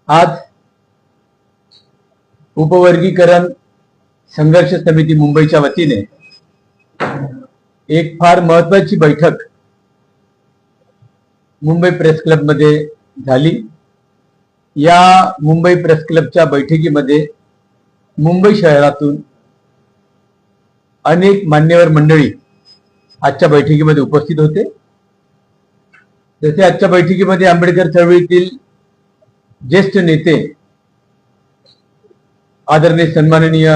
आज उपवर्गीकरण संघर्ष समिती मुंबईच्या वतीने एक फार महत्वाची बैठक मुंबई प्रेस क्लब मध्ये झाली। या मुंबई प्रेस क्लबच्या बैठकीमध्ये मुंबई शहरातून अनेक मान्यवर मंडळी आजच्या बैठकीमध्ये उपस्थित होते। जसे आजच्या बैठकीमध्ये आंबेडकर चळवळीतील ज्येष्ठ नेते आदरणीय सन्माननीय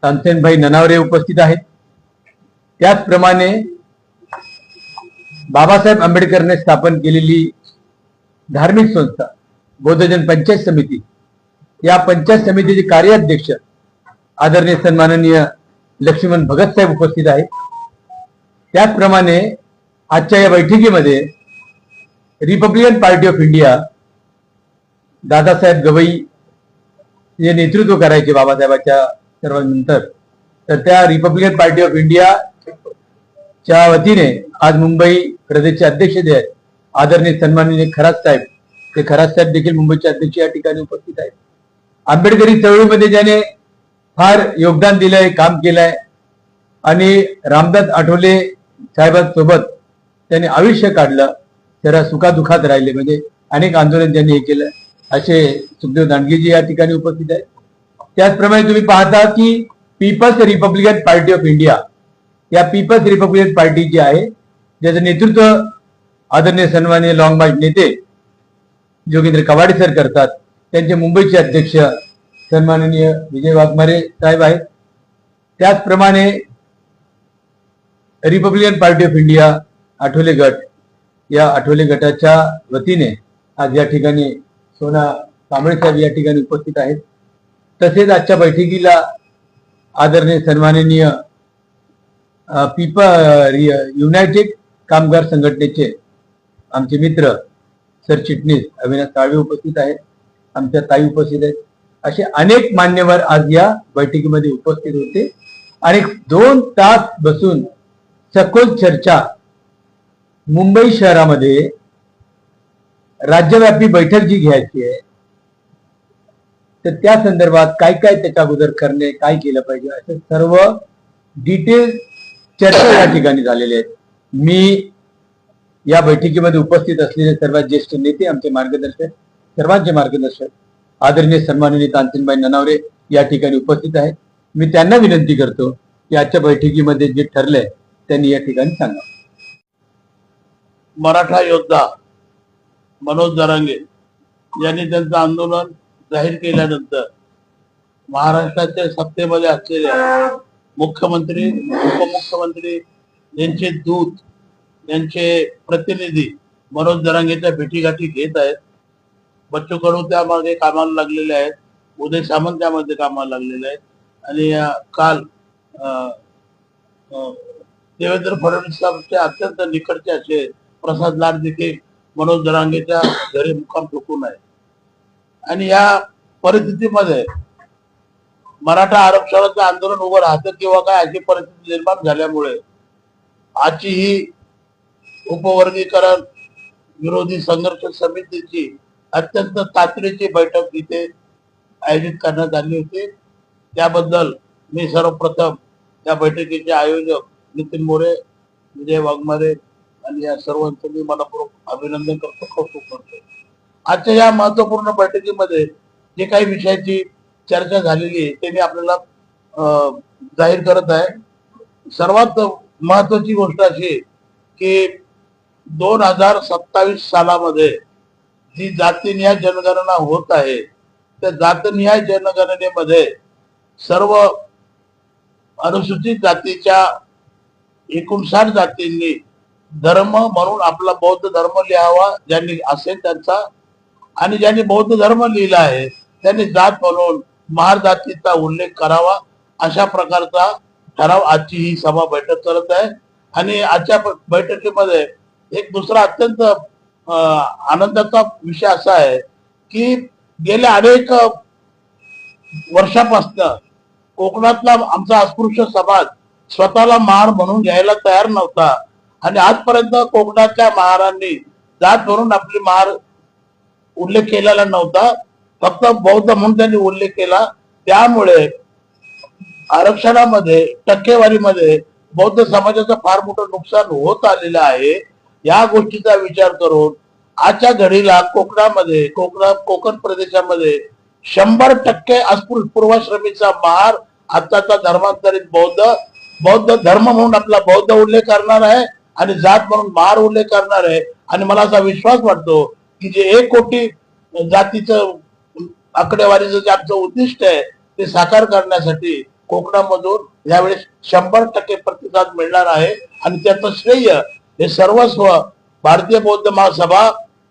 तानसेनभाई ननावरे उपस्थित आहेत। त्याचप्रमाणे बाबासाहेब आंबेडकरने स्थापन केलेली धार्मिक संस्था बौद्धजन पंचायत समिती, या पंचायत समितीचे कार्याध्यक्ष आदरणीय सन्माननीय लक्ष्मण भगत साहेब उपस्थित आहेत। त्याचप्रमाणे आजच्या या बैठकीमध्ये Republican party of India Dadasaheb Gavai जे नेतृत्व करायचे बाबासाहेबांच्या सर्वांनंतर, तर त्या रिपब्लिकन पार्टी ऑफ इंडिया च्या वतीने आज मुंबई प्रदेशचे अध्यक्ष जे आहेत आदरणीय सन्माननीय खरात साहेब, ते खरात साहेब देखील मुंबईचे अध्यक्ष या ठिकाणी उपस्थित आहेत। आंबेडकरी चळवळीमध्ये ज्याने फार योगदान दिलंय, काम केलंय आणि रामदास आठवले साहेबांसोबत त्यांनी आयुष्य काढलं, जरा सुखादुखात राहिले, म्हणजे अनेक आंदोलन त्यांनी हे केलं, असे सुखदेव दांडगेजी या ठिकाणी उपस्थित आहेत। त्याचप्रमाणे तुम्ही पाहता की people's republican party of India, या पीपल्स रिपब्लिकन पार्टी जी आहे ज्याचं नेतृत्व आदरणीय सन्माननीय लॉंग मार्च नेते जोगेंद्र कवाडे सर करतात, त्यांचे मुंबईचे अध्यक्ष सन्माननीय विजय वाघमारे साहेब आहेत। त्याचप्रमाणे Republican party of India Athawale गट, या आठवले गटाच्या वतीने आज या ठिकाणी सोना कांबळे साहेब या ठिकाणी उपस्थित आहेत। तसेच आजच्या बैठकीला आदरणीय सन्माननीय युनायटेड कामगार संघटनेचे आमचे मित्र सरचिटणीस अविनाश साळवे उपस्थित आहेत, आमच्या ताई उपस्थित आहेत। असे अनेक मान्यवर आज या बैठकीमध्ये उपस्थित होते आणि 2 तास बसून सखोल चर्चा मुंबई शहरामध्ये राज्यव्यापी बैठक जी घ्यायची आहे, तर त्या संदर्भात काय काय त्याच्या अगोदर करणे, काय केलं पाहिजे, असे सर्व डिटेल चर्चा या ठिकाणी झालेले आहेत। मी या बैठकीमध्ये उपस्थित असलेले सर्वात ज्येष्ठ नेते, आमचे मार्गदर्शक, सर्वांचे मार्गदर्शक आदरणीय सन्माननीय तानसेनभाई ननावरे या ठिकाणी उपस्थित आहेत। मी त्यांना विनंती करतो की आजच्या बैठकीमध्ये जे ठरलंय त्यांनी या ठिकाणी सांगा। मराठा योद्धा मनोज जरांगे यांनी त्यांचं आंदोलन जाहीर केल्यानंतर महाराष्ट्राच्या सत्तेमध्ये असलेल्या मुख्यमंत्री, उपमुख्यमंत्री यांचे दूत, यांचे प्रतिनिधी मनोज जरांगेच्या भेटीगाठी घेत आहेत। बच्चू कडू त्यामध्ये कामाला लागलेले आहेत, उदय सामंत त्यामध्ये कामाला लागलेले आहेत आणि काल देवेंद्र फडणवीसांचे अत्यंत निकटचे असे प्रसाद लाड देखील मनोज जरांगेच्या घरी मुक्काम ठोकून आहे। आणि या परिस्थितीमध्ये मराठा आरक्षणाचं आंदोलन उभं राहतं किंवा काय अशी परिस्थिती निर्माण झाल्यामुळे आजची ही उपवर्गीकरण विरोधी संघर्ष समितीची अत्यंत तातडीची बैठक इथे आयोजित करण्यात आली होती। त्याबद्दल मी सर्वप्रथम या बैठकीचे आयोजक नितीन मोरे, विजय वाघमारे आणि या सर्वांचं मी मनपूर्वक अभिनंदन करतो, कौतुक करतो। आजच्या या महत्वपूर्ण बैठकीमध्ये जे काही विषयाची चर्चा झालेली आहे ते मी आपल्याला जाहीर करत आहे। सर्वात महत्वाची गोष्ट अशी की 2027 सालामध्ये जी जातीनिहाय जनगणना होत आहे, त्या जातनिहाय जनगणनेमध्ये सर्व अनुसूचित जातीच्या 59 जातींनी धर्म म्हणून आपला बौद्ध धर्म लिहावा, ज्यांनी असेल त्यांचा, आणि ज्यांनी बौद्ध धर्म लिहिला आहे त्यांनी जात म्हणून महार जातीचा उल्लेख करावा, अशा प्रकारचा ठराव आजची ही सभा बैठक करत आहे। आणि आजच्या बैठकीमध्ये एक दुसरा अत्यंत आनंदाचा विषय असा आहे की गेल्या अनेक वर्षापासून कोकणातला आमचा अस्पृश्य समाज स्वतःला महार म्हणून घ्यायला तयार नव्हता आणि आजपर्यंत कोकणातल्या महारांनी जात म्हणून आपली महार उल्लेख केलेला नव्हता। फक्त बौद्ध म्हणून त्यांनी उल्लेख केला. त्यामुळे आरक्षणामध्ये टक्केवारीमध्ये बौद्ध समाजाचं फार मोठं नुकसान होत आलेलं आहे. या गोष्टीचा विचार करून आजच्या घडीला कोकण प्रदेशामध्ये 100% अस्पृश्यपूर्वाश्रमीचा महार आताचा धर्मांतरित बौद्ध धर्म म्हणून आपला बौद्ध उल्लेख करणार आहे आणि जात म्हणून महार उल्लेख करणार आहे. आणि मला असा विश्वास वाटतो की जे 1 कोटी जातीचं आकडेवारीचं जे आमचं उद्दिष्ट आहे ते साकार करण्यासाठी कोकणामधून यावेळेस 100% प्रतिसाद मिळणार आहे. आणि त्याचं श्रेय हे सर्वस्व भारतीय बौद्ध महासभा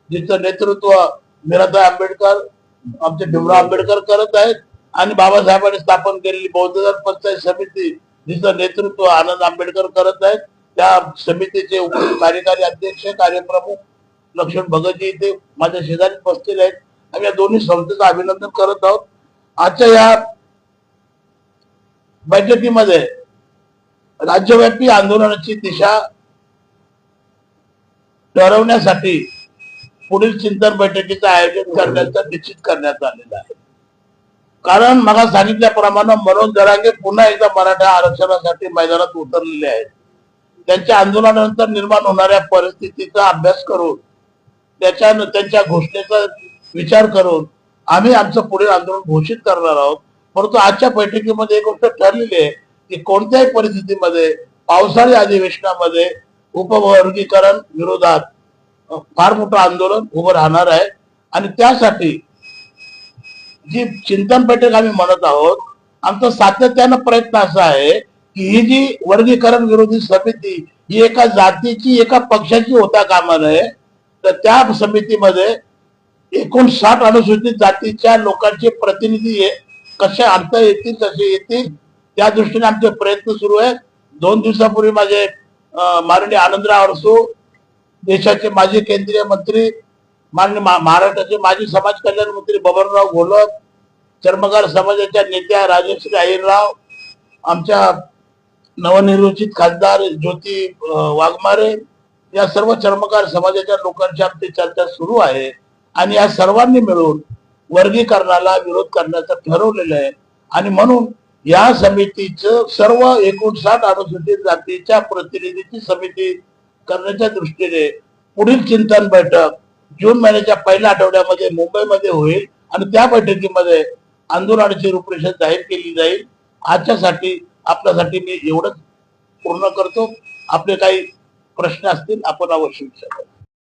जिचं नेतृत्व मीराबाई आंबेडकर आमचे भीमराव आंबेडकर करत आहेत आणि बाबासाहेबांनी स्थापन केलेली बौद्ध धर्म पंचायत समिती जिचं नेतृत्व आनंद आंबेडकर करत आहेत. त्या समितीचे कार्यकारी अध्यक्ष कार्यप्रमुख लक्ष्मण भगतजी इथे माझ्या शेजारी बसलेले आहेत. आम्ही या दोन्ही संस्थेचं अभिनंदन करत आहोत. आजच्या या बैठकीमध्ये राज्यव्यापी आंदोलनाची दिशा ठरवण्यासाठी पुढील चिंतन बैठकीचं आयोजन करण्याचं निश्चित करण्यात आलेलं आहे. कारण मला सांगितल्याप्रमाणे मनोज जरांगे पुन्हा एकदा मराठा आरक्षणासाठी मैदानात उतरलेले आहेत. त्यांच्या आंदोलनानंतर निर्माण होणाऱ्या परिस्थितीचा अभ्यास करून त्यांच्या घोषणेचा विचार करून आम्ही आमचं पुढील आंदोलन घोषित करणार आहोत. परंतु आजच्या बैठकीमध्ये एक गोष्ट ठरलेली आहे की कोणत्याही परिस्थितीमध्ये पावसाळी अधिवेशनामध्ये उपवर्गीकरण विरोधात फार मोठं आंदोलन उभं राहणार आहे. आणि त्यासाठी जी चिंतन बैठक आम्ही म्हणत आहोत आमचा सातत्यानं प्रयत्न असा आहे की ही जी वर्गीकरण विरोधी समिती ही एका जातीची एका पक्षाची होता कामा नये. तर त्या समितीमध्ये 59 अनुसूचित जातीच्या लोकांचे प्रतिनिधी कसे आणता येतील तसे येतील त्या दृष्टीने आमचे प्रयत्न सुरू आहेत. 2 दिवसापूर्वी माझे माननीय आनंदराव अडसू देशाचे माजी केंद्रीय मंत्री माननीय महाराष्ट्राचे माजी समाज कल्याण मंत्री बबनराव घोलप चर्मकार समाजाच्या नेत्या राजश्री अहिरराव आमच्या नवनिर्वाचित खासदार ज्योती वाघमारे या सर्व चर्मकार समाजाच्या लोकांची आमची चर्चा सुरू आहे. आणि या सर्वांनी मिळून वर्गीकरणाला विरोध करण्याचं ठरवलेलं आहे. आणि म्हणून या समितीचं सर्व 59 अनुसूचित जातीच्या प्रतिनिधीची समिती करण्याच्या दृष्टीने पुढील चिंतन बैठक जून महिन्याच्या पहिल्या आठवड्यामध्ये मुंबईमध्ये होईल. आणि त्या बैठकीमध्ये आंदोलनाची रूपरेषा जाहीर केली जाईल. आजच्यासाठी आपल्यासाठी मी एवढंच पूर्ण करतो. आपले काही प्रश्न असतील आपण अवश्य विचारा.